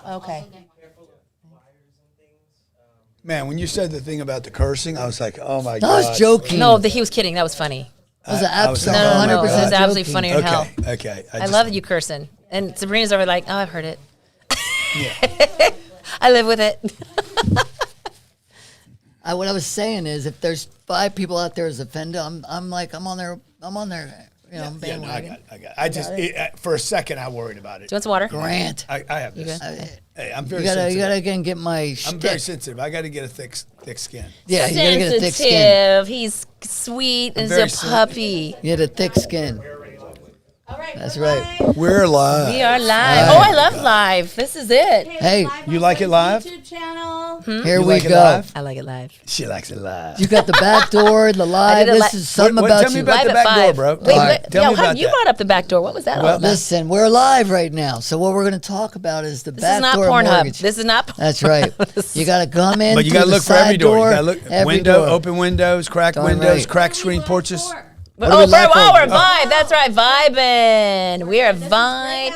Okay. Man, when you said the thing about the cursing, I was like, oh my I God. was joking. No, he was kidding. That was funny. It was I was absolutely like, oh my 100% No, it was God. absolutely joking. funny in hell. Okay. I love that you cursing. And Sabrina's over like, oh, I've heard it. Yeah. I live with it. What I was saying is, if there's 5 people out there as offended, I'm on their, Yeah, no, bandwagon. I got it. I just, for a second, I worried about it. Do you want some water? Grant, I have this. Hey, I'm very you gotta sensitive. again get my. I'm very sensitive. I got to get a thick skin. Yeah, you gotta get a thick skin. Sensitive. He's sweet as very a puppy. You get a thick skin. All right, That's right. We're live. We are live. Oh, I love live. This is it. Hey, you like it live? YouTube channel. Here You we like it go. live? I like it live. She likes it live. You got the back door, the live. did it This is something What- about tell me you. about Live the at back door, 5. bro. Wait, All right, wait. tell Yo, me about you that. brought up the back door. What was that all about? Listen, we're live right now. So what we're going to talk about is the This back is not door Pornhub. mortgage. This is not. That's right. You got to come in. But you got to look for every door. You got to look every window, door. open windows, cracked Darn windows, right. cracked screen porches. What do Oh, we like we're for- vibe. That's right, vibing. We are vibe.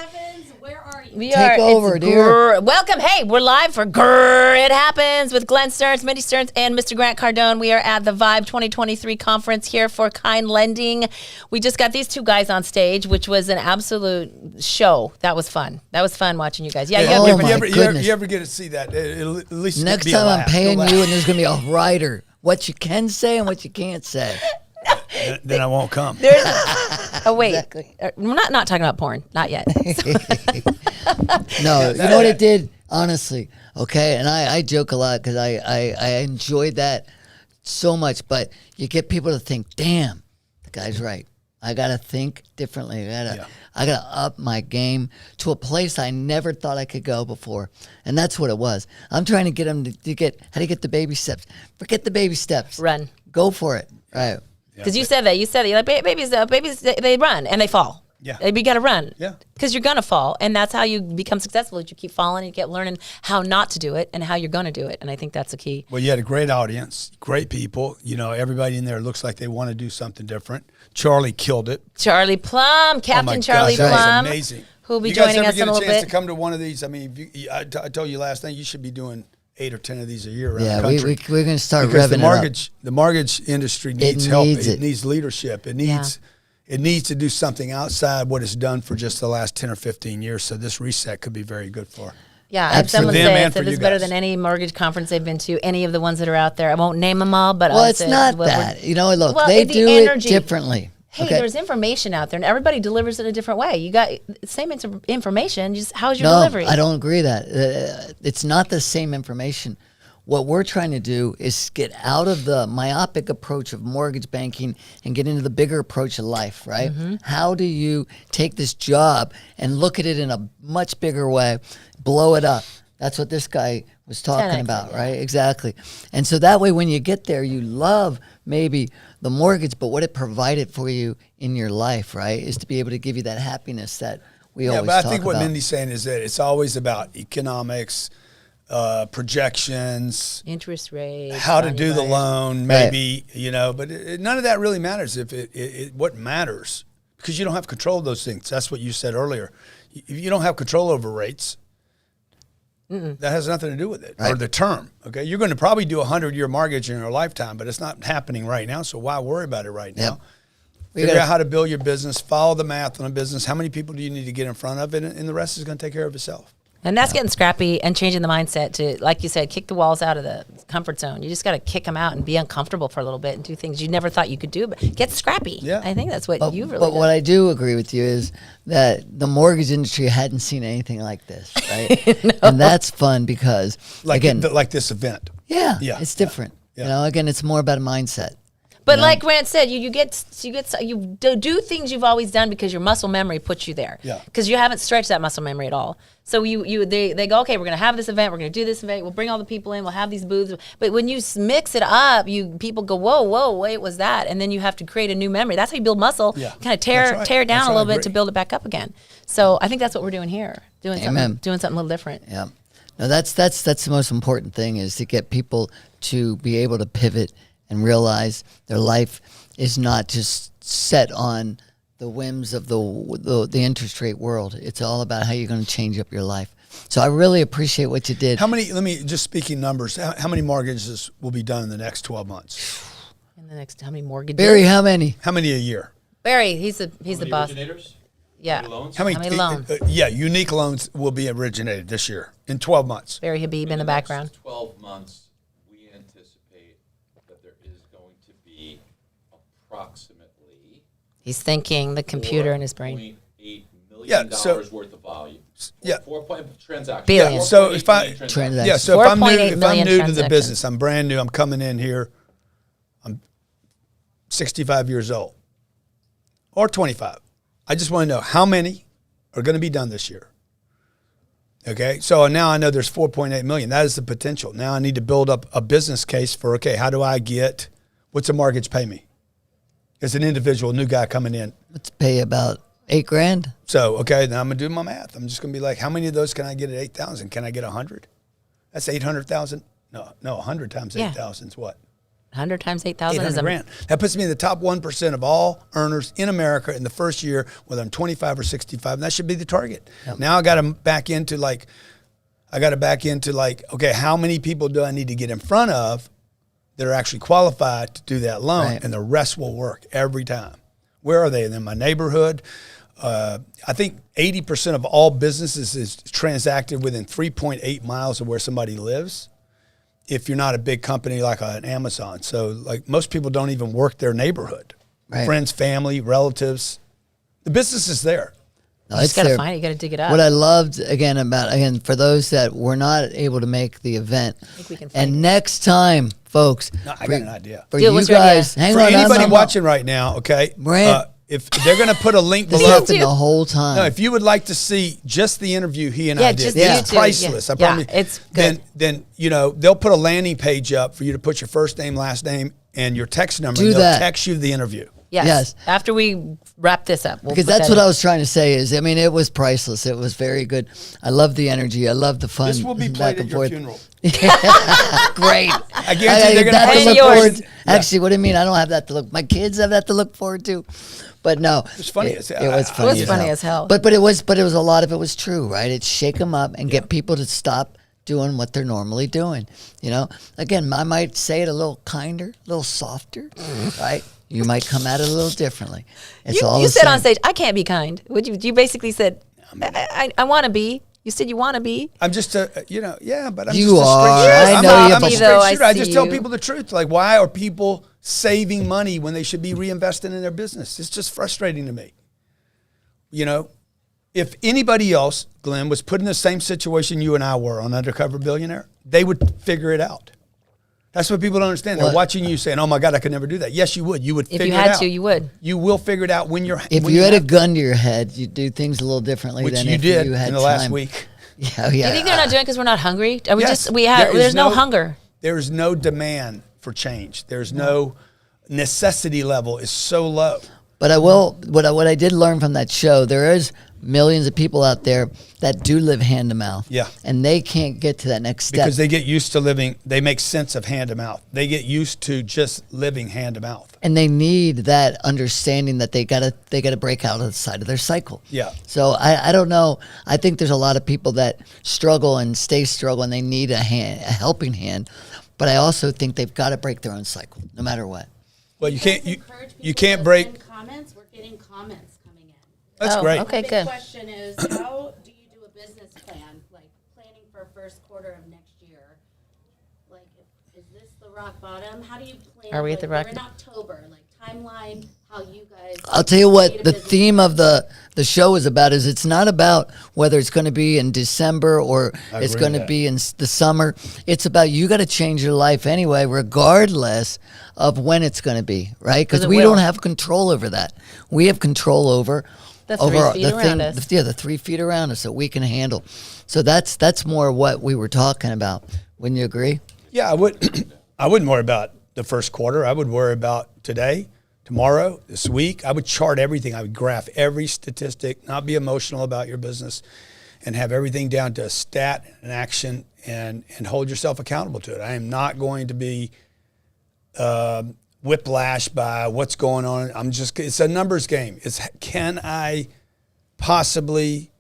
Where are you? We Take are. over, it's dear. grr. Welcome. Hey, we're live for Grr. It Happens with Glenn Stearns, Mindy Stearns, and Mr. Grant Cardone. We are at the Vibe 2023 conference here for Kind Lending. We just got these 2 guys on stage, which was an absolute show. That was fun. That was fun watching you guys. Yeah, Oh, you my have goodness. You ever get to see that? At least Next be a time I'm laugh. paying Go you, laugh. and there's going to be a writer. What you can say and what you can't say. Then I won't come. oh wait, Exactly. we're not talking about porn. Not yet. No, you know what it did? Honestly, okay, and I joke a lot because I enjoyed that so much, but you get people to think, damn, the guy's right. I got to think differently. I got to up my game to a place I never thought I could go before. And that's what it was. I'm trying to get them to get, how do you get the baby steps? Forget the baby steps. Run. Go for it. Right. Because you said that. You said that. You're like, babies, they run and they fall. Yeah. You got to run. Yeah. Because you're going to fall. And that's how you become successful. Is you keep falling and you get learning how not to do it and how you're going to do it. And I think that's the key. Well, you had a great audience, great people. You know, everybody in there looks like they want to do something different. Charlie killed it. Charlie Plum, Captain Oh my Charlie gosh, that was Plum. amazing. Who'll be you guys joining ever us get in a a little chance bit. to come to one of these? I mean, I told you last night you should be doing 8 or 10 of these a year around Yeah, the country. we're going to start because revving the mortgage industry needs help. needs It it. needs leadership. It needs to do something outside what it's done for just the last 10 or 15 years. So this reset could be very good for. Yeah, I had someone For them say and for it's you better guys. than any mortgage conference they've been to, any of the ones that are out there. I won't name them all, but Well, I'll it's say not what we're- that. You know, look, Well, they the do energy. it differently. Hey, okay? there's information out there, and everybody delivers it a different way. You got same information, just how's your No, delivery? I don't agree that. It's not the same information. What we're trying to do is get out of the myopic approach of mortgage banking and get into the bigger approach of life, right? Mm-hmm. How do you take this job and look at it in a much bigger way, blow it up? That's what this guy was talking 10X, about, yeah. right? Exactly. And so that way, when you get there, you love maybe the mortgage, but what it provided for you in your life, right, is to be able to give you that happiness that we always but I talk think what about. Mindy's saying is that it's always about economics, projections, Interest rates, how to money do the buyers. loan, maybe, but none of that really matters. What matters, because you don't have control of those things. That's what you said earlier. If you don't have control over rates, that has nothing to do with it, or the term. Okay, you're going to probably do a 100-year mortgage in your lifetime, but it's not happening right now. So why worry about it right now? Figure out how to build your business, follow the math on a business. How many people do you need to get in front of, and the rest is going to take care of itself. And that's getting scrappy and changing the mindset to, like you said, kick the walls out of the comfort zone. You just got to kick them out and be uncomfortable for a little bit and do things you never thought you could do. But get scrappy. Yeah. I think that's what you've really But done. what I do agree with you is that the mortgage industry hadn't seen anything like this, right? And that's fun because, again, Like this event. yeah, Yeah. it's different. Yeah. You know, again, it's more about a mindset. But like Grant said, you do things you've always done because your muscle memory puts you there. Yeah. Because you haven't stretched that muscle memory at all. So they go, okay, we're going to have this event. We're going to do this event. We'll bring all the people in. We'll have these booths. But when you mix it up, people go, whoa, wait, was that? And then you have to create a new memory. That's how you build muscle. Yeah. Kind of That's right. tear it down That's a right. little I bit to agree. build it back up again. So I think that's what we're doing here. Doing Amen. something a little different. Yeah. No, that's the most important thing is to get people to be able to pivot and realize their life is not just set on the whims of the interest rate world. It's all about how you're going to change up your life. So I really appreciate what you did. How many, let me, just speaking numbers, how many mortgages will be done in the next 12 months? In the next, how many mortgages? Barry, how many? How many a year? Barry, he's the boss. Originators? Yeah. How many loans? How many loans? unique loans will be originated this year in 12 months? Barry Habib in the next background. 12 months, we anticipate that there is going to be approximately He's thinking the computer in his brain. $4.8 million Yeah, so- worth of volume. Yeah. 4 point transaction. Billion. Yeah, so if I, Transaction. yeah, so if I'm 4.8 new million to the transactions. business, I'm brand new, I'm coming in here, I'm 65 years old or 25. I just want to know how many are going to be done this year. Okay, so now I know there's 4.8 million. That is the potential. Now I need to build up a business case for, okay, how do I get, what's a mortgage pay me? As an individual, new guy coming in. Let's pay about $8,000. So, okay, then I'm going to do my math. I'm just going to be like, how many of those can I get at 8,000? Can I get 100? That's 800,000. No, 100 times Yeah. 8,000 is what? 100 times 8,000 is 800 grand. That puts me in the top 1% of all earners in America in the first year, whether I'm 25 or 65. And that should be the target. Now I got to back into like, okay, how many people do I need to get in front of that are actually qualified to do that loan? Right. And the rest will work every time. Where are they? In my neighborhood. I think 80% of all businesses is transacted within 3.8 miles of where somebody lives. If you're not a big company like an Amazon. So like most people don't even work their neighborhood. Right. Friends, family, relatives. The business is there. No, You it's just got to there. find it. You got to dig it up. What I loved again for those that were not able to make the event, think we can find and it. next time, folks, No, I got an idea. for Dude, you what's your guys, idea? hang For on, anybody I'm- watching right now, okay, Brand- if they're going to put a link this below. happened the whole time. No, if you would like to see just the interview he and Yeah, I did, just the it's YouTube, priceless. yeah. I promise. Yeah, it's good. Then they'll put a landing page up for you to put your first name, last name, and your text number. Do and they'll that. text you the interview. Yes. Yes. After we wrap this up. We'll because put that's that what in. I was trying to say is, I mean, it was priceless. It was very good. I love the energy. I love the fun. This will be back played and at your forth. funeral. Great. I guarantee they're going to that put to And look yours. forward. Yeah. Actually, what do you mean? I don't have that to look. My kids have that to look forward to. But no, It's funny It, as- it was I- funny. It was funny as hell. But it was a lot of it was true, right? It's shake them up and get people to stop doing what they're normally doing. You know, again, I might say it a little kinder, a little softer, right? You might come at it a little differently. It's all You the said on same. stage, I can't be kind. Would you? You basically said, I want to be. You said you want to be. I'm just yeah, but I'm You just a are. straight shooter. I I'm know a- you, I'm a but- straight Though, I shooter. I just see tell you. people the truth. Like, why are people saving money when they should be reinvesting in their business? It's just frustrating to me. You know, if anybody else, Glenn, was put in the same situation you and I were on Undercover Billionaire, they would figure it out. That's what people don't understand. They're What? watching you saying, "Oh my God, I could never do that." Yes, you would. You would If figure you it had out. to, you would. You will figure it out when you're. If when you had a have- gun to your head, you'd do things a little differently which than you if did you had in the last time. week. Yeah, yeah. Do you think they're not doing it because we're not hungry? Are we Yes, just, we have, there is there's no hunger. There's no demand for change. There's no necessity level is so low. But I will. What I did learn from that show, there is millions of people out there that do live hand to mouth. Yeah. And they can't get to that next step. Because they get used to living, they make sense of hand to mouth. They get used to just living hand to mouth. and they need that understanding that they gotta break out of the side of their cycle. Yeah. So I don't know. I think there's a lot of people that struggle and stay struggle, and they need a helping hand. But I also think they've got to break their own cycle, no matter what. Well, you can't Encourage you people can't to break. send comments. We're getting comments coming in. That's Oh, great. okay. The big good. question is, how do you do a business plan, like planning for first quarter of next year? Like, is this the rock bottom? How do you plan? Are we at the rock We're in October, like timeline, how you guys. I'll tell you create what a the business theme plan. of the show is about is it's not about whether it's going to be in December or it's agree going with to that. be in the summer. It's about you got to change your life anyway, regardless of when it's going to be, right? Because 'Cause it we will. don't have control over that. We have control over The 3 feet around us. the 3 feet around us that we can handle. So that's more what we were talking about. Wouldn't you agree? Yeah, I would. I wouldn't worry about the first quarter. I would worry about today, tomorrow, this week. I would chart everything. I would graph every statistic, not be emotional about your business, and have everything down to a stat and action, and hold yourself accountable to it. I am not going to be whiplashed by what's going on. It's a numbers game. Can I possibly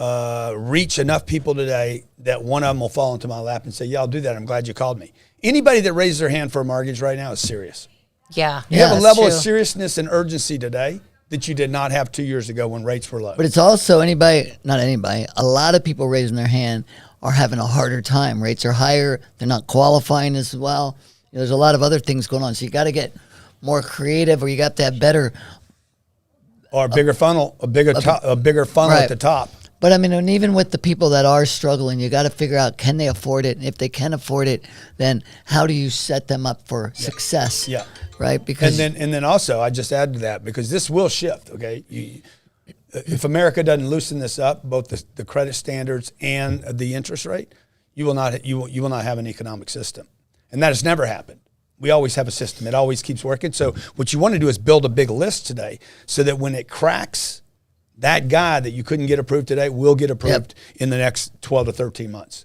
reach enough people today that one of them will fall into my lap and say, yeah, I'll do that. I'm glad you called me. Anybody that raises their hand for a mortgage right now is serious. Yeah. You have a that's level of true. seriousness and urgency today that you did not have 2 years ago when rates were low. But it's also not anybody, a lot of people raising their hand are having a harder time. Rates are higher. They're not qualifying as well. There's a lot of other things going on. So you got to get more creative, or you got to have better. Or a bigger funnel, a bigger funnel Right. at the top. But I mean, and even with the people that are struggling, you got to figure out, can they afford it? And if they can afford it, then how do you set them up for success? Yeah. Right. Because And then also, I just add to that, because this will shift. Okay, if America doesn't loosen this up, both the credit standards and the interest rate, you will not have an economic system, and that has never happened. We always have a system; it always keeps working. So what you want to do is build a big list today, so that when it cracks, that guy that you couldn't get approved today will get approved in the next 12 to 13 months.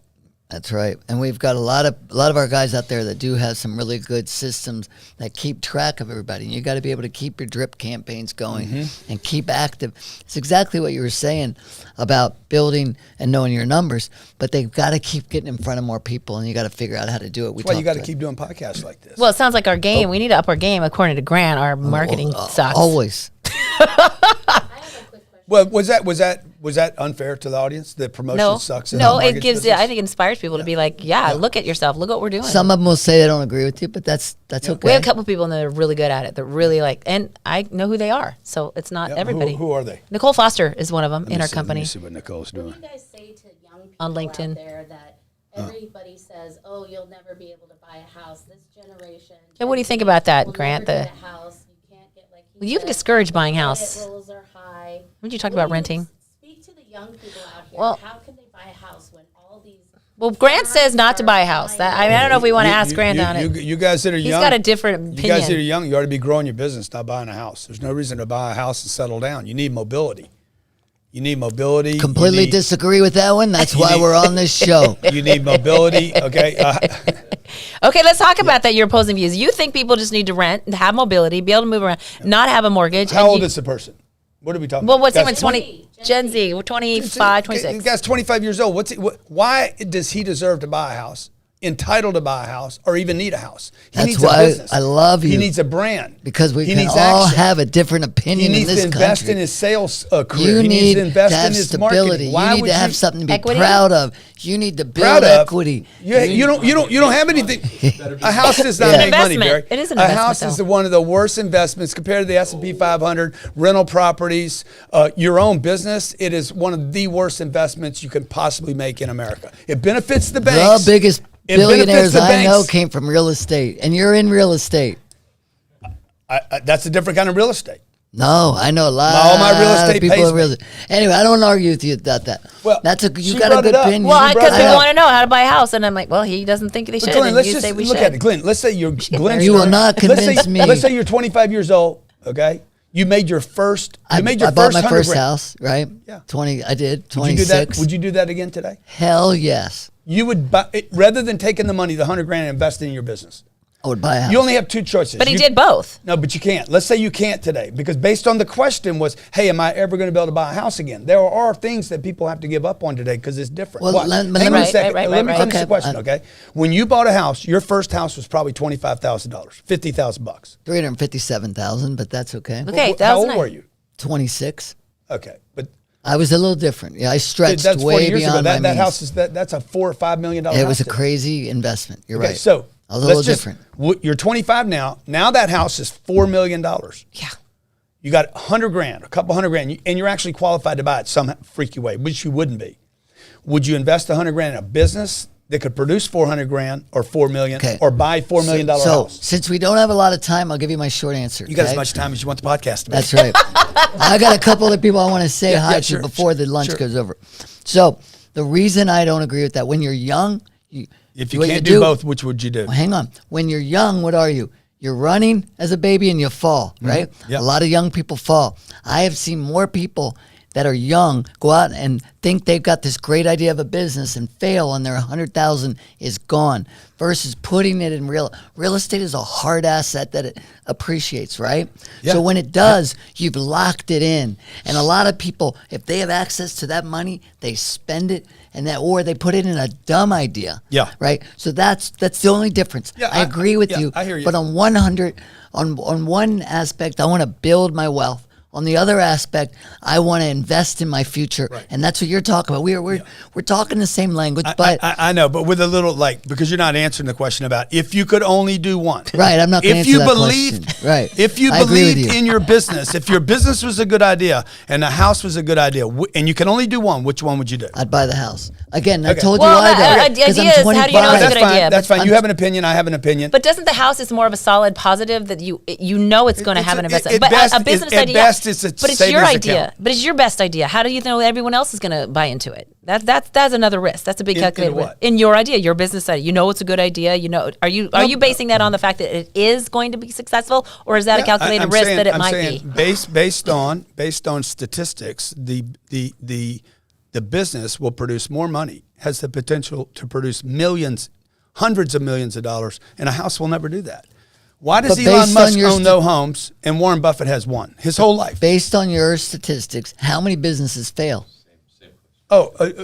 that's right. And we've got a lot of our guys out there that do have some really good systems that keep track of everybody. And you got to be able to keep your drip campaigns going and keep active. It's exactly what you were saying about building and knowing your numbers, but they've got to keep getting in front of more people, and you got to figure out how to do it. That's why you got to keep doing podcasts like this. Well, it sounds like our game. We need to up our game. According to Grant, our marketing sucks. Always. Well, was that unfair to the audience? The promotion No, sucks. In the no, it mortgage gives. business? I think it inspires people to be like, yeah, look at yourself. Look what we're doing. Some of them will say they don't agree with you, but that's okay. We have a couple people that are really good at it. They're really like, and I know who they are. So it's not Yeah, everybody. Who are they? Nicole Foster is one of them in our Let company. me see what Nicole's What doing. do you guys say to young people On LinkedIn. out there that everybody says, "Oh, you'll never be able to buy a house." This generation. Yeah, what do you think about that, will Grant? never get a house. You can't get like. Well, you've discouraged buying credit house. rolls are high. Would you talk What about do renting? Speak to the young people out here. Well- How can they buy a house when all these? Well, Grant says not to buy a house. That, I mean, I don't know if we want to ask Grant on it. You guys that are He's young, got a different You guys that are opinion. young, you ought to be growing your business, not buying a house. There's no reason to buy a house and settle down. You need mobility. You need mobility. Completely You need- disagree with that one. That's You why need- we're on this show. You need mobility. Okay. Okay, let's talk about that. Your opposing views. You think people just need to rent, have mobility, be able to move around, not have a mortgage. How and old you- is the person? What are we talking Well, about? what's Guys, even 20? Gen Z, 25, 26. The guy's 25 years old. Why does he deserve to buy a house? Entitled to buy a house, or even need a house? He That's needs why a business. I love He you. needs a brand Because we He can needs all action. have a different He opinion in needs this to invest country. in his sales career. You He needs need to invest to have in his stability. marketing. Why You need would to have something to be Equity? proud of. You need to build proud of equity. You don't have anything. A house does not It's an make money, investment. Barry. It is an A investment, house is though. one of the worst investments compared to the S&P 500, rental properties, your own business. It is one of the worst investments you can possibly make in America. It benefits the banks. The biggest It benefits billionaires the I know banks. came from real estate, and you're in real estate. That's a different kind of real estate. No, I know a lot All my real estate of people pays in real me. estate. Anyway, I don't argue with you about that. Well, you she got a brought good it up. opinion. Well, You because brought we it up. want to know how to buy a house, and I'm like, well, he doesn't think they should, Glenn, and let's you just say we look should. at it. Glenn, let's say you're Glenn. You will not convince me. Let's say you're 25 years old. Okay, you made your first. I bought my first house, right? Yeah. 20. I did. Would you do that? 26. Would you do that again today? Hell yes. You would buy it, rather than taking the money, the $100,000, and investing in your business. I would buy a house. You only have two choices. But he You- did both. No, but you can't. Let's say you can't today, because based on the question was, hey, am I ever going to be able to buy a house again? There are things that people have to give up on today because it's different. Well, What? let me- Hang on a Right, second. right, Let me right, finish right. the question, okay? When you bought a house, your first house was probably $25,000, $50,000. 357,000, but that's okay. Okay, that How was old nice. were you? 26. Okay, but I was a little different. Yeah, I stretched that's 40 way years ago. beyond That my means. house is that's a $4 or $5 million house. It was a today. crazy investment. You're Okay, right. so a little let's just- different. You're 25 now. Now that house is $4 million. Yeah. You got $100,000, a couple $100,000, and you're actually qualified to buy it some freaky way, which you wouldn't be. Would you invest $100,000 in a business that could produce $400,000 or $4 million, Okay. or buy $4 million So house? since we don't have a lot of time, I'll give you my short answer. You got as okay? much time as you want the podcast to be. That's right. I got a couple of people I want to say Yeah, hi yeah, to sure, before the lunch sure. goes over. So the reason I don't agree with that, when you're young, If you what can't do both, which would you do? Well, hang on. When you're young, what are you? You're running as a baby and you fall, right? Mm-hmm. Yep. A lot of young people fall. I have seen more people that are young go out and think they've got this great idea of a business and fail, and their 100,000 is gone, versus putting it in real estate is a hard asset that it appreciates, right? Yeah. So when it does, you've locked it in. And a lot of people, if they have access to that money, they spend it, or they put it in a dumb idea. Yeah. Right. So that's the only difference. Yeah, I agree with you. I hear you. But on on one aspect, I want to build my wealth. On the other aspect, I want to invest in my future, Right. and that's what you're talking about. We're talking the same language, but I know, but with a little because you're not answering the question about if you could only do one. right, I'm not going to If answer you that believe, question. Right, if you I agree with believed you. in your business, if your business was a good idea and the house was a good idea, and you can only do one, which one would you do? I'd buy the house again. I Okay. told Well, you why. idea is, how do you know it's a That's good fine. idea? That's But- fine. You have an opinion. I have an opinion. But doesn't the house is more of a solid positive that you know it's going to have an investment? At But best, a business at idea. best, it's a but it's your savings idea. account. But it's your best idea. How do you know everyone else is going to buy into it? That's another risk. That's a big In calculated what? risk. In your idea, your business idea. You know it's a good idea. You know, are you basing that on the fact that it is going to be successful, or is that a Yeah, calculated I'm risk saying- that it I'm might saying be? based on statistics, the business will produce more money, has the potential to produce millions, hundreds of millions of dollars, and a house will never do that. Why does But Elon based Musk on your own no homes and Warren Buffett has one his whole life? Based on your statistics, how many businesses fail?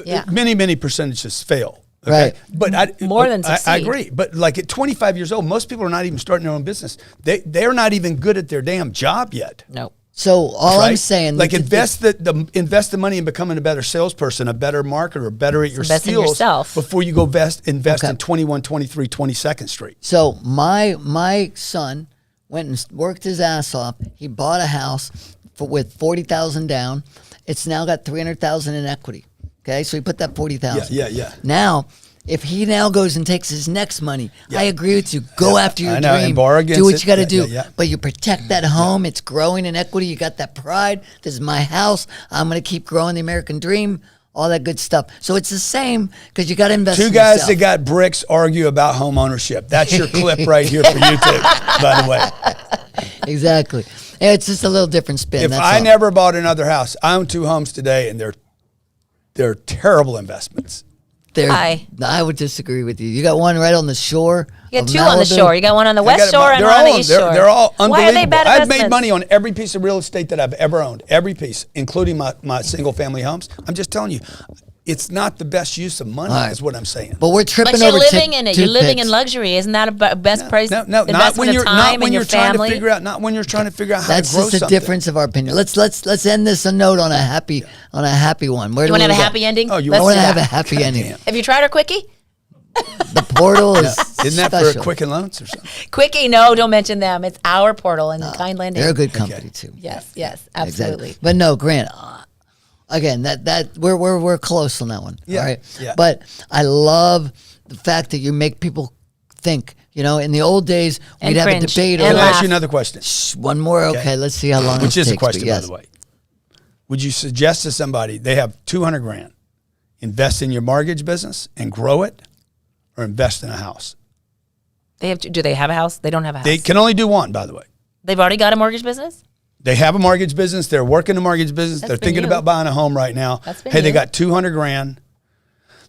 Yeah. Many percentages fail. Okay? Right. But More than I succeed. agree. But like at 25 years old, most people are not even starting their own business. They're not even good at their damn job yet. No. So all I'm Right? saying, like invest the money in becoming a better salesperson, a better marketer, better at your Invest in skills yourself. before you go invest Okay. in 21, 23, 22nd Street. So my son went and worked his ass off. He bought a house with 40,000 down. It's now got 300,000 in equity. Okay, so he put that 40,000. Yeah. Now, if he now goes and takes his next money, I agree with you. Go after your I know, and dream. borrow against do what it. you got to Yeah, do. yeah. But you protect that home. It's growing in equity. You got that pride. This is my house. I'm going to keep growing the American dream. All that good stuff. So it's the same because you got to invest. Two in guys yourself. that got bricks argue about home ownership. That's your clip right here for YouTube, by the way. Exactly. Yeah, it's just a little different spin. If that's I all. never bought another house, I own 2 homes today, and they're terrible investments. I would disagree with you. You got one right on the shore. You got of two on the Malibu. shore. You got one on the west shore and They're one on all- the east they're- shore. They're all unbelievable. Why are they bad I've investments? made money on every piece of real estate that I've ever owned, every piece, including my single family homes. I'm just telling you, it's not the best use of money, All right. is what I'm saying. But we're tripping But you're over living in it. You're living in toothpicks. luxury. Isn't that a best price? No, not investment when of you're time not when and you're your trying family? to figure out not when you're trying to figure out how That's to grow just a something. difference of our opinion. Let's end this a note on a happy one. Where You do want to we have a go? happy ending? Oh, you I Let's want do to have a that. happy ending. Have you tried our quickie? The portal is Isn't that special. for Quicken Loans or something? Quickie, no, don't mention them. It's our portal and Kind Lending. They're a good company too. Yes, absolutely. Exactly. But no, Grant. Again, that we're close on that one. Yeah, All right. yeah. But I love the fact that you make people think. You know, in the old days, And we'd have a cringe. debate. And Let me over ask laugh. you another question, One more. Okay, let's see how long. which this is a takes, but question, yes. by the way. Would you suggest to somebody they have 200 grand, invest in your mortgage business and grow it, or invest in a house? Do they have a house? They don't have a house. They can only do one, by the way. They've already got a mortgage business? They have a mortgage business. They're working a mortgage business. That's They're been thinking you. about buying a home right now. That's been Hey, they you. got 200 grand.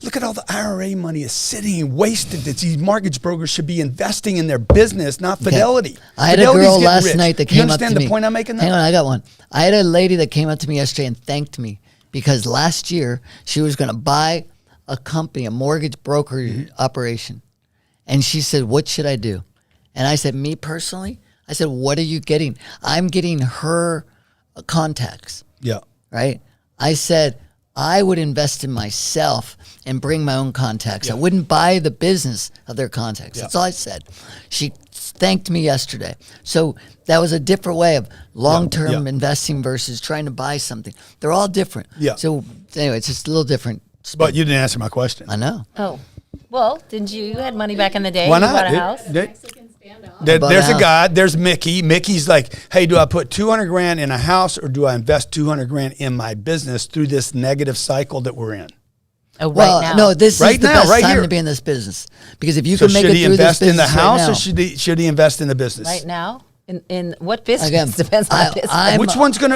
Look at all the IRA money is sitting wasted that these mortgage brokers should be investing in their business, not Fidelity. I had a Fidelity's girl getting last rich. night that Do you came up to me. understand the point I'm making? Hang Though? on, I got one. I had a lady that came up to me yesterday and thanked me because last year she was going to buy a company, a mortgage broker Mm-hmm. operation. And she said, "What should I do?" And I said, "Me personally," I said, "What are you getting?" I'm getting her contacts, Yeah. right? I said, I would invest in myself and bring my own contacts. I Yeah. wouldn't buy the business of their contacts. Yeah. That's all I said. She thanked me yesterday. So that was a different way of long-term Yeah. investing versus trying to buy something. They're all different. Yeah. So anyway, it's just a little different. But you didn't answer my question. I know. Oh. Well, didn't you? You had money back in the day. Why You not? bought a It- house. Mexican standoff. Bought There's a a house. guy. There's Mickey. Mickey's like, hey, do I put 200 grand in a house or do I invest 200 grand in my business through this negative cycle that we're in? Oh, right Well, now. no, this Right is the now, best right time here. to be in this business because if you So can make should it he through this invest in the business right house now, or should he invest in the business? Right now? In what business? Again, Depends on the business.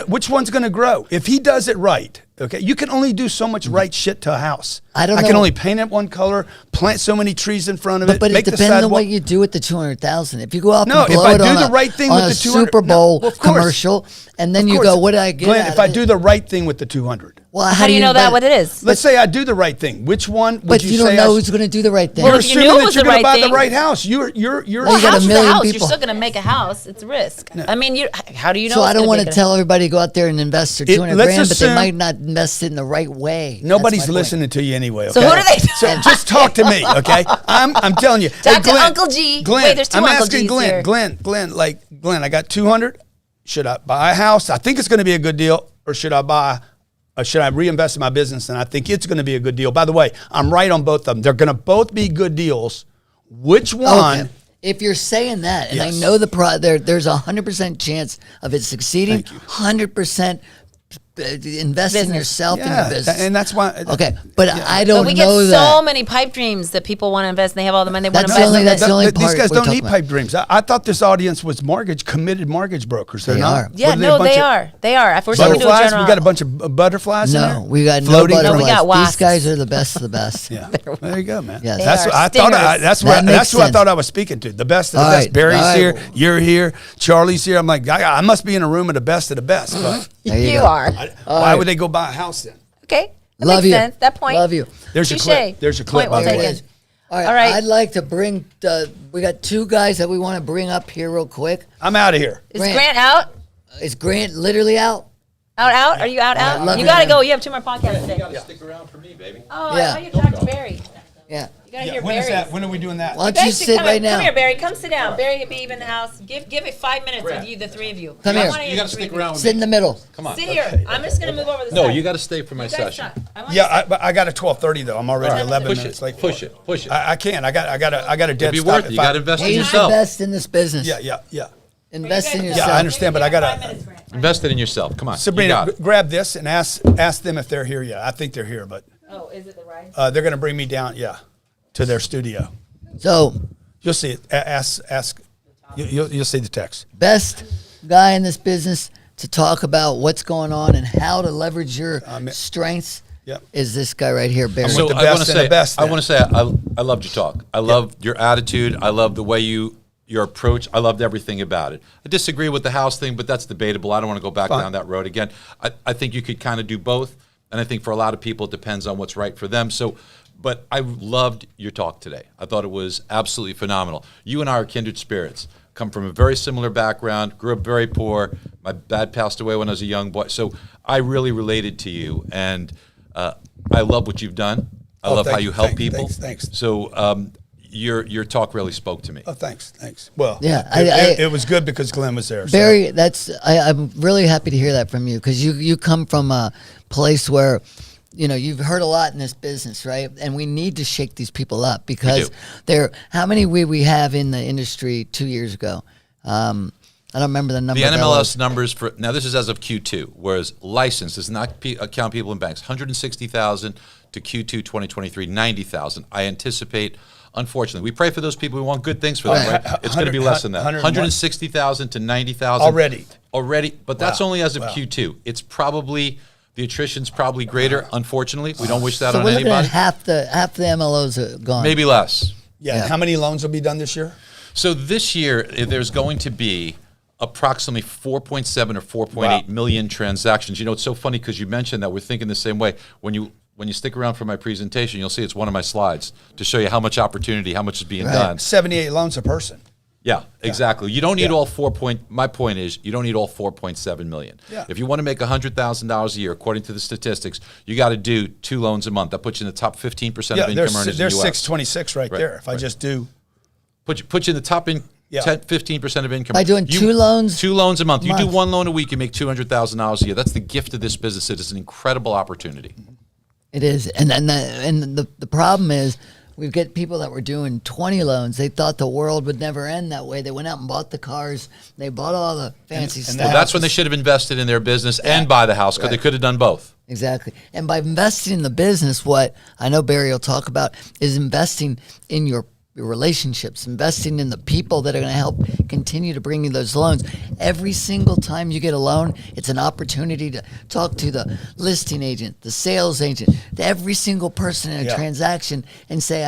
Which one's gonna grow? If he does it right, okay, you can only do so much right shit to a house. I don't I know. can only paint it one color, plant so many trees in front of it, But it make the depends on sidewalk. what you do with the 200,000. If you go out No, and if blow I it do on the a, right thing on with a the 200 Super Bowl no, of course. commercial, and then Of you course. go, what did I get? Glenn, out if of I it? do the right thing with the 200. Well, How do you know that what it is? Let's say I do the right thing. Which one would But you you say don't know I who's going to do the right thing. Well, You're if you knew assuming it that was you're the going to right buy the thing- right house. You're Well, you Well, got a house is a million house. You're people. still going to make a house. It's a risk. I mean, how do you know? So it's I don't gonna want be to good? tell everybody to go out there and invest their It- 200 let's grand, but they assume- might not invest it in the right way. That's Nobody's my point. listening to you anyway. So okay? who do they- So just talk to me, okay? I'm telling you. Talk to Uncle G. Glenn, Wait, there's two I'm Uncle asking Gs Glenn. here. Glenn, I got 200. Should I buy a house? I think it's going to be a good deal, or should I reinvest in my business? And I think it's going to be a good deal. By the way, I'm right on both of them. They're going to both be good deals. Which one? Okay. If you're saying that, and Yes. I know there's 100% chance of it succeeding, 100% invest in Business. yourself in Yeah, your business. and that's why. Okay, but I But don't we get know so that. many pipe dreams that people want to invest, and they have all the money. They want to That's invest. the only- in that's this. the only These part guys we're don't talking need about. pipe dreams. I thought this audience was committed mortgage brokers. They're They not. are. Yeah, What no, a bunch they of are. They are. If we're talking to a Butterflies. general, We got a bunch of butterflies in there. No, we got no Floating butterflies. No, we got These wasps. guys are the best of the best. Yeah, there you go, man. Yes. That's They what are I thought. stingers. That's That what. makes That's who I sense. thought I was speaking to. The best of the All best. right, Barry's all right. here. You're here. Charlie's here. I'm like, I must be in a room of the best of the best. But There you you go. are. why would they go buy a house then? Okay, that Love makes you. sense. That point. Love you. There's your Touche. clip. There's your clip, Point well by the There way. it taken. is. All right, All right. I'd like to bring. We got two guys that we want to bring up here real quick. I'm out of here. Is Grant. Grant out? Is Grant literally out? Out? Are you out? love You you, got to man. go. You have two more podcasts You today. gotta stick around for me, baby. Oh, Yeah. I thought you talked to Barry. Yeah. You got to hear When Barry. is that? When are we doing that? Why don't you sit right now? Come here, Barry. Come sit down. Barry will be in the house. Give it 5 minutes with you, the three of you. Come I here. wanna hear You gotta the three stick of you. around with Sit in me. the middle. Come on. Sit here. I'm just gonna move over the No, side. you gotta stay for my You guys session. talk. I want Yeah, but I got a 12:30 though. I'm already 11 Push minutes it, late. push it, push it. I can't. I got a dead It'd be stop. worth it. If You gotta invest in He's the yourself. best in this business. Yeah. Invest in You yourself. guys I understand, but I gotta- 5 minutes, Grant. Invest it in yourself. Come on. You Sabrina, got it. grab this and ask them if they're here yet. I think they're here, but Oh, is it the right? they're going to bring me down. Yeah, to their studio. So, You'll see it. Ask. You'll see the text. best guy in this business to talk about what's going on and how to leverage your strengths Yep. is this guy right here, Barry. with So the I best want to and the say, best I then. want to say, I loved your talk. I loved your attitude. I love the way your approach. I loved everything about it. I disagree with the house thing, but that's debatable. I don't want to go back Fine. down that road again. I think you could kind of do both, and I think for a lot of people, it depends on what's right for them. So, but I loved your talk today. I thought it was absolutely phenomenal. You and I are kindred spirits. Come from a very similar background. Grew up very poor. My dad passed away when I was a young boy. So I really related to you, and I love what you've done. I love how thank you you. help Thank- people. thanks. So your talk really spoke to me. Oh, thanks. Well, Yeah, it was good because Glenn was there. so- Barry, I'm really happy to hear that from you because you come from a place where, you've heard a lot in this business, right? And we need to shake these people up because do. how many we have in the industry 2 years ago? I don't remember the number. The that NMLS was. numbers for now. This is as of Q2, whereas license does not count people in banks. 160,000 to Q2 2023, 90,000. I anticipate. Unfortunately, we pray for those people. We want good things for them, right? It's going to be less than that. 160,000 to 90,000 already. But that's Wow. only as of Wow. Q2. It's probably the attrition's probably greater. Unfortunately, we don't wish that So on we're looking anybody. at half the MLOs are gone. Maybe less. Yeah. Yeah. How many loans will be done this year? So this year, there's going to be approximately 4.7 or 4.8 Wow. million transactions. It's so funny because you mentioned that we're thinking the same way. When you stick around for my presentation, you'll see it's one of my slides to show you how much opportunity, how much is being done. 78 loans a person. Yeah, exactly. You don't need Yeah. all my point is, you don't need all 4.7 million. Yeah. If you want to make $100,000 a year, according to the statistics, you got to do 2 loans a month. That puts you in the top 15% of income earners in the there's U.S. 626 right there. If I just do, Put you in the top 15% of income. By doing 2 loans? 2 loans a month. You do Month. 1 loan a week, you make $200,000 a year. That's the gift of this business. It is an incredible opportunity. It is, and the problem is we get people that were doing 20 loans. They thought the world would never end that way. They went out and bought the cars. They bought all the fancy and stuff. Well, that's when they should have invested in their business and buy the house because they could have done both. Exactly. And by investing in the business, what I know Barry will talk about is investing in your your relationships, investing in the people that are going to help continue to bring you those loans. Every single time you get a loan, it's an opportunity to talk to the listing agent, the sales agent, to every single person in a transaction and say,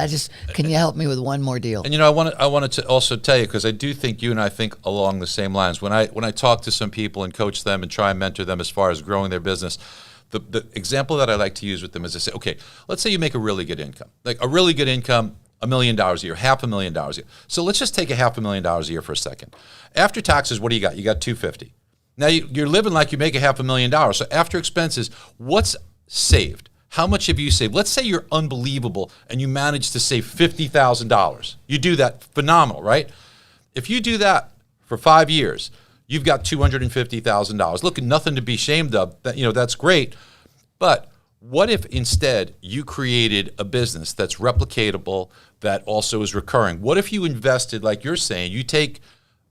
can you help me with one more deal? And I wanted to also tell you, because I do think you and I think along the same lines. When I talk to some people and coach them and try and mentor them as far as growing their business, the example that I like to use with them is I say, okay, let's say you make a really good income, like a really good income, $1 million a year, $500,000 a year. So let's just take $500,000 a year for a second. After taxes, what do you got? You got $250,000. Now you're living like you make $500,000. So after expenses, what's saved? How much have you saved? Let's say you're unbelievable and you manage to save $50,000. You do that, phenomenal, right? If you do that for 5 years, you've got $250,000. Look, nothing to be ashamed of. That's great. But what if instead you created a business that's replicatable, that also is recurring? What if you invested, like you're saying,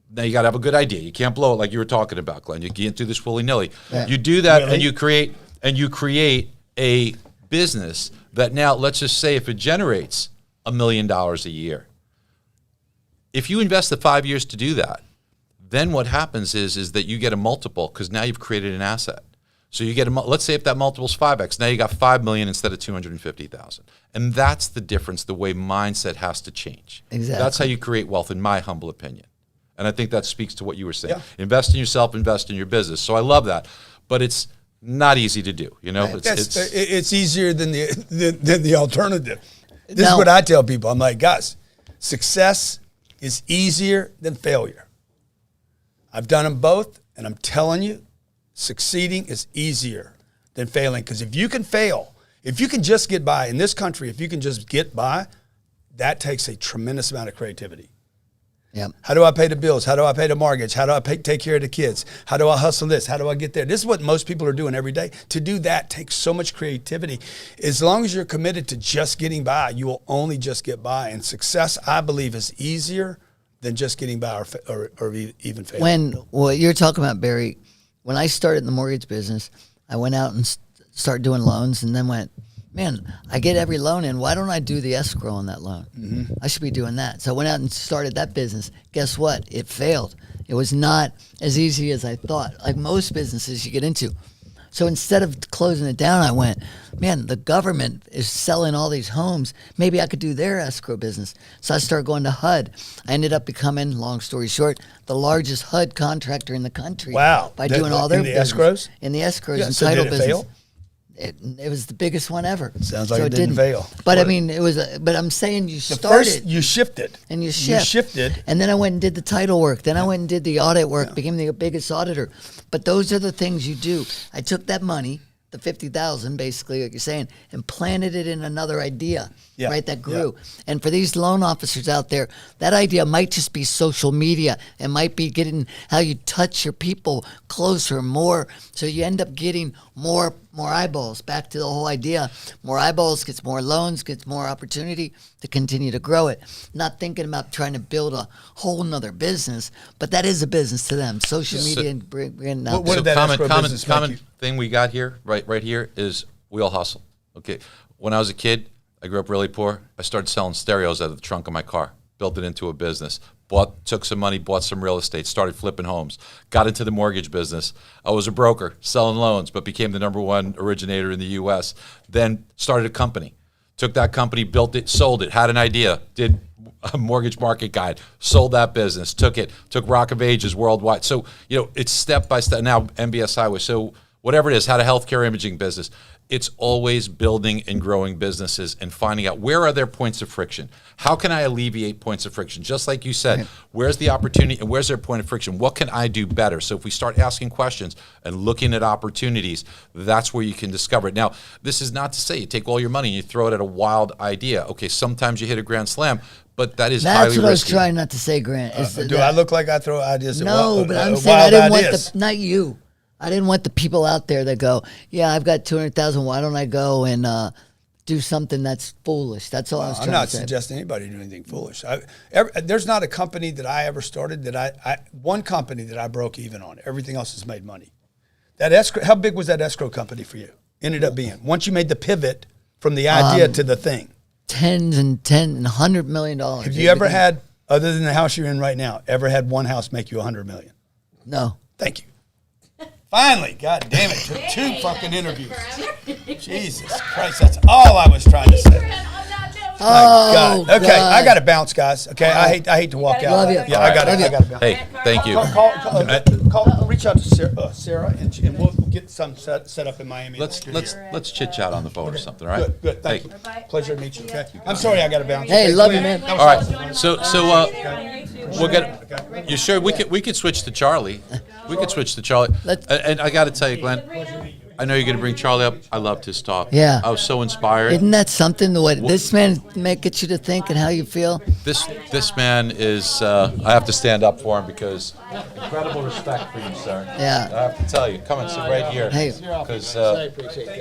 now you got to have a good idea. You can't blow it like you were talking about, Glenn. You can't do this willy-nilly. Yeah. You do that really? and you create a business that now, let's just say if it generates $1 million a year. If you invest the 5 years to do that, then what happens is that you get a multiple because now you've created an asset. So you get let's say if that multiple is 5x, now you got $5 million instead of $250,000, and that's the difference. The way mindset has to change. Exactly. That's how you create wealth, in my humble opinion. And I think that speaks to what you were saying. Yeah. Invest in yourself, invest in your business. So I love that, but it's not easy to do. It's easier than the alternative. This is what I tell people. I'm like, guys, success is easier than failure. I've done them both, and I'm telling you, succeeding is easier than failing. Because if you can fail, if you can just get by in this country, if you can just get by, that takes a tremendous amount of creativity. Yep. How do I pay the bills? How do I pay the mortgage? How do I take care of the kids? How do I hustle this? How do I get there? This is what most people are doing every day. To do that takes so much creativity. As long as you're committed to just getting by, you will only just get by. And success, I believe, is easier than just getting by or even failing. What you're talking about, Barry, when I started in the mortgage business, I went out and started doing loans and then went, man, I get every loan in. Why don't I do the escrow on that loan? Mm-hmm. I should be doing that. So I went out and started that business. Guess what? It failed. It was not as easy as I thought, like most businesses you get into. So instead of closing it down, I went, man, the government is selling all these homes. Maybe I could do their escrow business. So I started going to HUD. I ended up becoming, long story short, the largest HUD contractor in the country. Wow. By doing all their business. Escrows? In the escrows and so title did it business. Fail? It was the biggest one ever. Sounds like it didn't fail. But I mean, it was. But I'm saying you started. First, you shifted. And you shifted. And then I went and did the title work. Then I went and did the audit work, became the biggest auditor. But those are the things you do. I took that money, the $50,000, basically, like you're saying, and planted it in another idea, right, that grew. Yeah. And for these loan officers out there, that idea might just be social media. It might be getting how you touch your people closer, more, so you end up getting more eyeballs. Back to the whole idea, more eyeballs gets more loans, gets more opportunity to continue to grow it. Not thinking about trying to build a whole nother business, but that is a business to them. Social media and bringing out. What did that common thing we got here, right here, is we all hustle. Okay, when I was a kid, I grew up really poor. I started selling stereos out of the trunk of my car, built it into a business. Took some money, bought some real estate, started flipping homes, got into the mortgage business. I was a broker selling loans, but became the #1 originator in the U.S. Then started a company. Took that company, built it, sold it, had an idea, did a mortgage market guide, sold that business, took Rock of Ages worldwide. So, it's step by step. Now MBS Highway. So whatever it is, had a healthcare imaging business. It's always building and growing businesses and finding out where are there points of friction. How can I alleviate points of friction? Just like you said, where's the opportunity and where's their point of friction? What can I do better? So if we start asking questions and looking at opportunities, that's where you can discover it. Now, this is not to say you take all your money and you throw it at a wild idea. Okay, sometimes you hit a grand slam, but that is highly risky. That's what I was trying not to say, Grant. I look like I throw ideas at No, but I'm saying I didn't want not you. I didn't want the people out there that go, yeah, I've got 200,000. Why don't I go and do something that's foolish? That's all I was trying to say. I'm not suggesting anybody do anything foolish. There's not a company that I ever started one company that I broke even on. Everything else has made money. That escrow, how big was that escrow company for you? Ended up being once you made the pivot from the idea to the thing. tens and $100 million. Have you ever had, other than the house you're in right now, ever had one house make you $100 million? No. Thank you. Finally, God damn it, took 2 fucking interviews. Jesus Christ, that's all I was trying to say. My God. Okay, God. I got to bounce, guys. Okay, I hate to walk out. Love you. Yeah, I got to bounce. Hey, thank you. Reach out to Sarah, and we'll get some set up in Miami. Let's chit chat on the phone or something. All right. Good. Thank Hey, you. Pleasure to meet you. Okay. I'm sorry, I got to bounce. Hey, Okay, love you, Glenn. man. All right. So we're gonna. You sure we could switch to Charlie? We could switch to Charlie. And I got to tell you, Glenn, I know you're gonna bring Charlie up. I loved his talk. Yeah. I was so inspired. Isn't that something? What this man gets you to think and how you feel? This man is. I have to stand up for him because incredible respect for you, sir. Yeah. I have to tell you. Come and sit right here. Hey. Because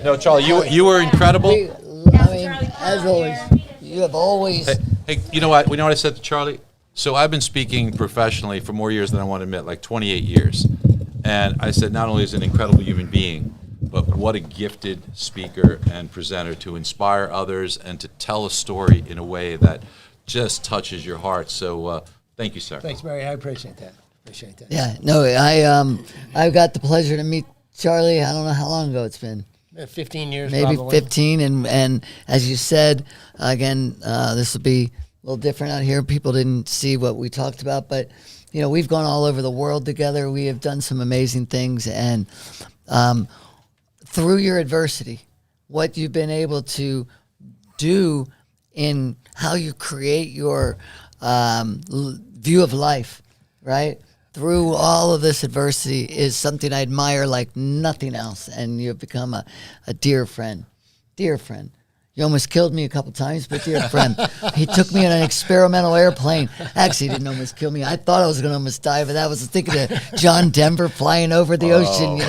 no, Charlie, you were incredible. I mean, as always, you have always. Hey, you know what? I said to Charlie? So I've been speaking professionally for more years than I want to admit, like 28 years. And I said, not only is he an incredible human being, but what a gifted speaker and presenter to inspire others and to tell a story in a way that just touches your heart. So thank you, sir. Thanks, Mary. I appreciate that. Yeah. No, I got the pleasure to meet Charlie. I don't know how long ago it's been. 15 years, Maybe probably. 15, and as you said, again, this will be a little different out here. People didn't see what we talked about, but we've gone all over the world together. We have done some amazing things, and through your adversity, what you've been able to do in how you create your view of life, right? Through all of this adversity is something I admire like nothing else. And you've become a dear friend. Dear friend. You almost killed me a couple times, but dear friend. He took me in an experimental airplane. Actually, he didn't almost kill me. I thought I was going to almost die, but I was thinking of John Denver flying over the ocean,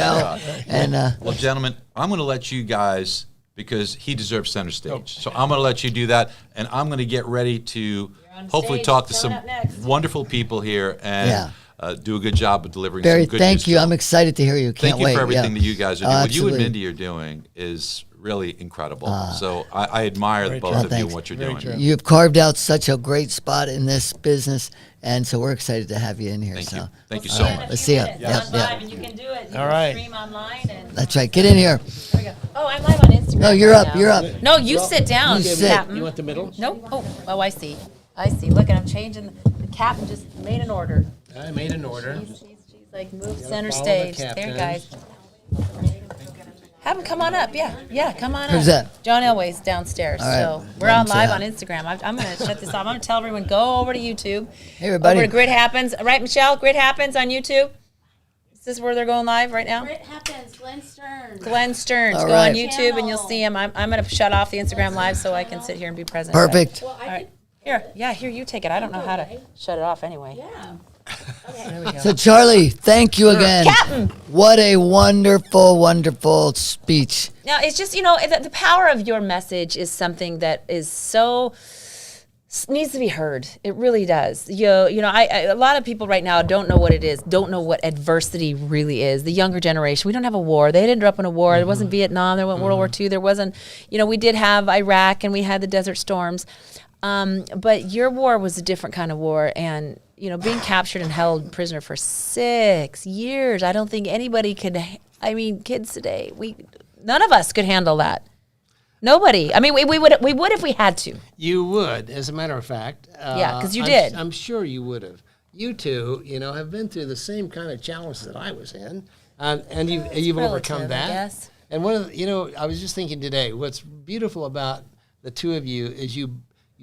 And Well, gentlemen, I'm going to let you guys, because he deserves center stage. So I'm going to let you do that, and I'm going to get ready to hopefully stage. talk to Coming some up next. wonderful people here and do a good job of delivering Barry, some good thank news you. to I'm them. excited to hear you. Can't Thank you wait. for everything Yeah. that you guys are doing. What you and absolutely. Mindy are doing is really incredible. So I admire the both true. of you Thanks. and what you're Very doing. true. You've carved out such a great spot in this business, and so we're excited to have you in here. Thank so. you. Thank you so All right, much. let's see you. It's Yep, on yep. live, and you can do it. You All can right. stream online, and That's right. Get in here. there we go. Oh, I'm live on Instagram. No, you're right up. now. You're up. No, you sit down, You sit. Captain. You want the middle? Nope. Oh, I see. Look, and I'm changing. The captain just made an order. I made an order. She's like, move center follow the stage. There, captain. guys. Have him come on up. Yeah, come on up. Who's that? John Elway's downstairs. All right. So we're Let him on say live hi. on Instagram. I'm going to shut this off. I'm going to tell everyone, go over to YouTube. Hey, everybody. Over to Grit Happens. Right, Michelle? Grit Happens on YouTube? Is this where they're going live right now? It happens, Glenn Stearns. Glenn Stearns. All Go right. on YouTube and you'll see him. I'm going to shut off the Instagram live so I can sit here and be present. Perfect. Well, All right. Here, you take it. I don't know how to shut it off anyway. Yeah. There we go. So, Charlie, thank you again. Captain! What a wonderful, wonderful speech. Now, it's just, the power of your message is something that is so needs to be heard. It really does. A lot of people right now don't know what it is, don't know what adversity really is. The younger generation, we don't have a war. They didn't grow up in a war. There wasn't Vietnam. There wasn't World War II. There wasn't, we did have Iraq and we had the Desert Storms. But your war was a different kind of war. And, being captured and held prisoner for 6 years, I don't think anybody could, kids today, none of us could handle that. Nobody. We would if we had to. You would, as a matter of fact. Yeah, 'cause you I'm- did. I'm sure you would have. You two, have been through the same kind of challenges that I was in, and you've overcome relative, I that. guess. And one of the, I was just thinking today, what's beautiful about the two of you is you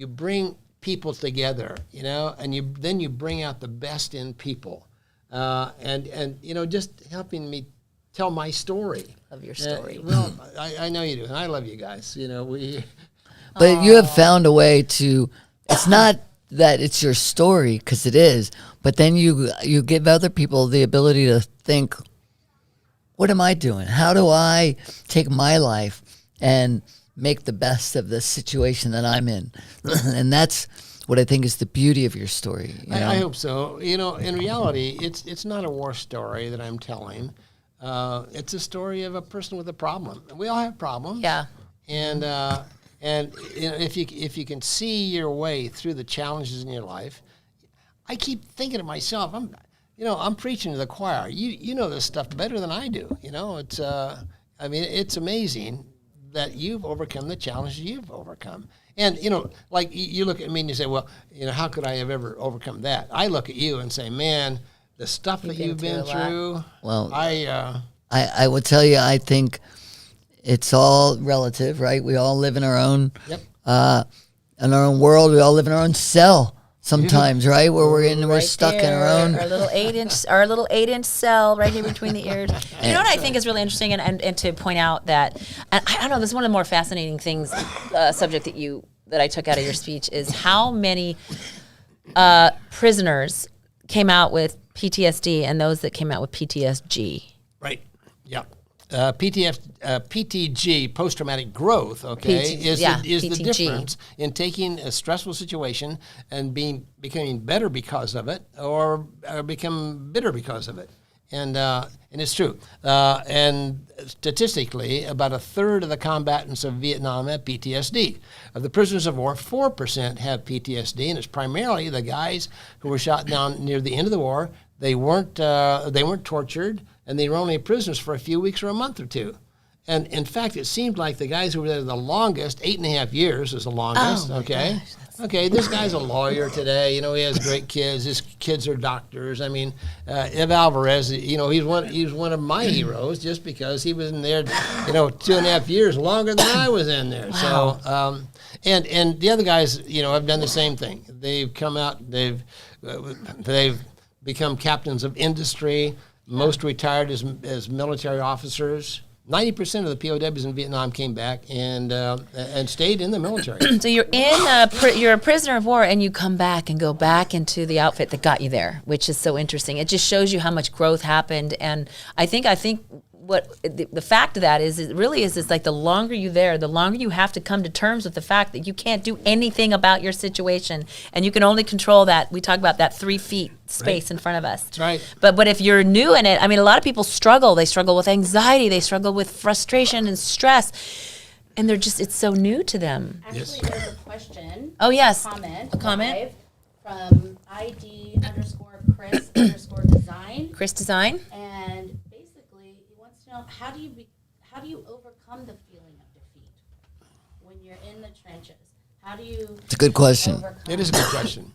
bring people together, and you bring out the best in people, and just helping me tell my story. Of your story. Well, I know you do, and I love you guys. But you have found a way to, it's not that it's your story, because it is, but then you give other people the ability to think, what am I doing? How do I take my life and make the best of the situation that I'm in? And that's what I think is the beauty of your story. I hope so. In reality, it's not a war story that I'm telling. It's a story of a person with a problem. We all have problems. Yeah. And And if you can see your way through the challenges in your life, I keep thinking to myself, I'm preaching to the choir. You know this stuff better than I do. It's it's amazing that you've overcome the challenges you've overcome. And, like you look at me and you say, well, how could I have ever overcome that? I look at you and say, man, the stuff that you've been through. Well, I would tell you, I think it's all relative, right? We all live in our own, in our own world. We all live in our own cell sometimes, right? Where we're stuck in our own. Our little 8-inch cell right here between the ears. You know what I think is really interesting, and to point out that, and I don't know, this is one of the more fascinating things, subject that I took out of your speech is how many prisoners came out with PTSD and those that came out with PTSG. Right. Yeah. PTG, post-traumatic growth, is the difference in taking a stressful situation and becoming better because of it, or become bitter because of it. And it's true. And statistically, about a third of the combatants of Vietnam have PTSD. Of the prisoners of war, 4% have PTSD, and it's primarily the guys who were shot down near the end of the war. They weren't tortured, and they were only prisoners for a few weeks or a month or two. And in fact, it seemed like the guys who were there the longest, 8.5 years is the longest. Oh, okay. Okay, this guy's a lawyer today. He has great kids. His kids are doctors. I mean, Ev Alvarez, he's one of my heroes just because he was in there, 2.5 years longer than I was in there. Wow. So, and the other guys, have done the same thing. They've come out. They've become captains of industry. Most retired as military officers. 90% of the POWs in Vietnam came back and stayed in the military. So you're you're a prisoner of war, and you come back and go back into the outfit that got you there, which is so interesting. It just shows you how much growth happened, and I think what the fact of that is, it really is, it's like the longer you're there, the longer you have to come to terms with the fact that you can't do anything about your situation, and you can only control that. We talk about that 3 feet space in front of us. That's right. But if you're new in it, I mean, a lot of people struggle. They struggle with anxiety. They struggle with frustration and stress, and it's so new to them. Actually, there's a question. Oh, yes. A comment comment? from ID_Chris_design. Chris Design? And basically, he wants to know, how do you overcome the feeling of defeat when you're in the trenches? How do you? It's a good question. It is a good question.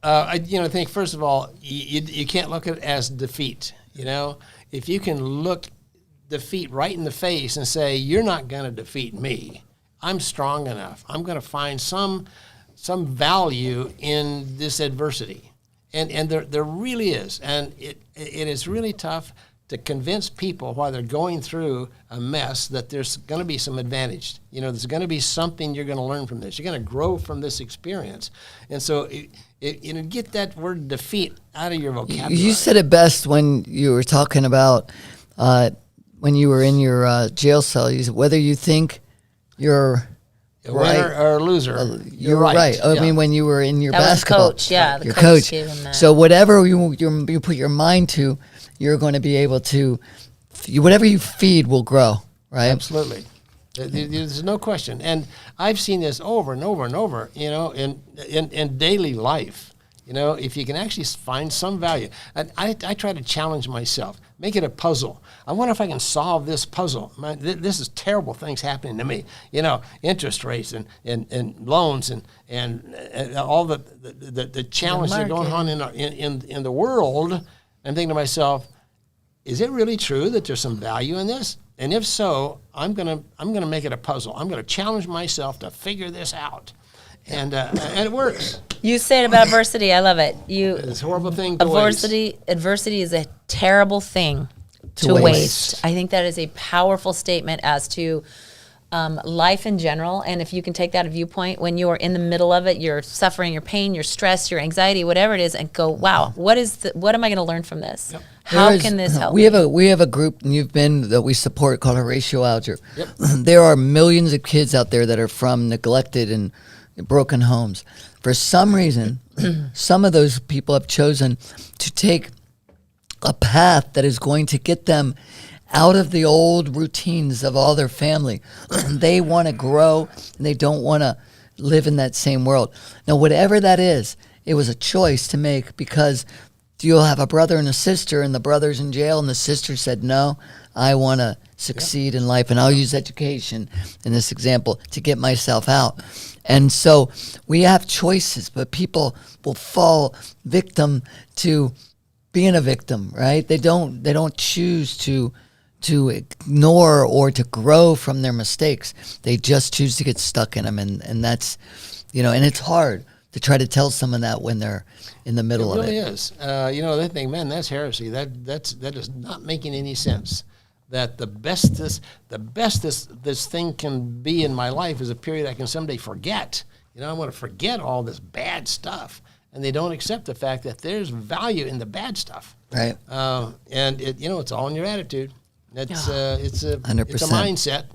I think first of all, you can't look at it as defeat. If you can look defeat right in the face and say, you're not going to defeat me. I'm strong enough. I'm going to find some value in this adversity. And there really is. And it is really tough to convince people while they're going through a mess that there's going to be some advantage. There's going to be something you're going to learn from this. You're going to grow from this experience. And so get that word defeat out of your vocabulary. You said it best when you were talking about when you were in your jail cell. You said, whether you think you're a winner or a loser, you're right. I mean, when you were in your That was basketball, coach, yeah, the your coach coach. gave him that. So whatever you put your mind to, you're going to be able to. Whatever you feed will grow, right? Absolutely. There's no question. And I've seen this over and over and over, in daily life. If you can actually find some value. I try to challenge myself, make it a puzzle. I wonder if I can solve this puzzle. This is terrible things happening to me. Interest rates and loans and all the challenges that are going on in the world. I'm thinking to myself, is it really true that there's some value in this? And if so, I'm gonna make it a puzzle. I'm gonna challenge myself to figure this out, and it works. You said about adversity. I love it. It's a horrible thing to waste. Adversity is a terrible thing to waste. I think that is a powerful statement as to life in general. And if you can take that viewpoint when you are in the middle of it, you're suffering, your pain, your stress, your anxiety, whatever it is, and go, wow, what am I going to learn from this? Yep. How can this help? We have a group, and you've been, that we support, called Horatio Alger. Yep. There are millions of kids out there that are from neglected and broken homes. For some reason, some of those people have chosen to take a path that is going to get them out of the old routines of all their family. They want to grow, and they don't want to live in that same world. Now, whatever that is, it was a choice to make, because you'll have a brother and a sister, and the brother's in jail, and the sister said, no, I want to succeed in life, and I'll use education in this example to get myself out. And so we have choices, but people will fall victim to being a victim, right? They don't choose to ignore or to grow from their mistakes. They just choose to get stuck in them, and that's, and it's hard to try to tell someone that when they're in the middle of it. It really is. They think, man, that's heresy. That is not making any sense. That the best this thing can be in my life is a period I can someday forget. I want to forget all this bad stuff, and they don't accept the fact that there's value in the bad stuff. Right. And it's all in your attitude. It's a 100%. It's a mindset.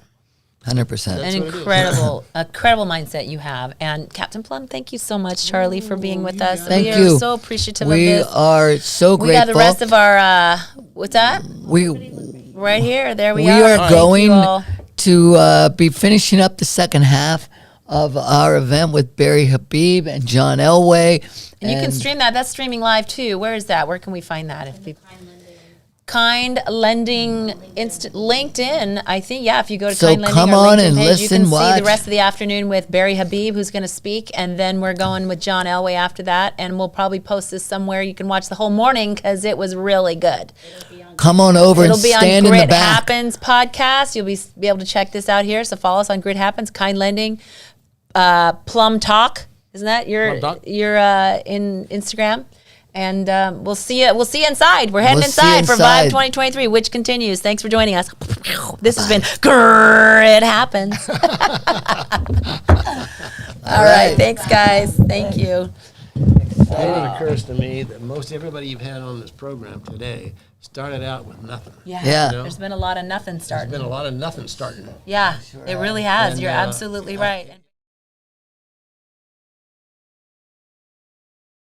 100%. An incredible mindset you have. And Captain Plum, thank you so much, Charlie, for being with us. Thank we you. are so appreciative We of this. are so grateful. We got the rest of our, what's that? We Right here. There we we are. are Thank going you all. to be finishing up the second half of our event with Barry Habib and John Elway. And you can stream that. That's streaming live too. Where is that? Where can we find that? Kind Lending LinkedIn, I think. Yeah, if you go to So Kind Lending, come our on LinkedIn and page, listen, you can see watch. the rest of the afternoon with Barry Habib, who's going to speak, and then we're going with John Elway after that, and we'll probably post this somewhere. You can watch the whole morning because it was really good. Come on over and It'll be on stand in the Grit back. Happens podcast. You'll be able to check this out here. So follow us on Grit Happens, Kind Lending, Plum Talk. Isn't that your Plum Talk. in Instagram? And we'll see you. We'll see you inside. We're heading We'll see you inside for Vibe inside. 2023, which continues. Thanks for joining us. This has been Grr, It Happens. All right. Thanks, guys. Thank you. It occurs to me that most everybody you've had on this program today started out with nothing. Yeah. Yeah. There's been a lot of nothing There's starting. been a lot of nothing starting. Yeah, it really has. And, You're absolutely right.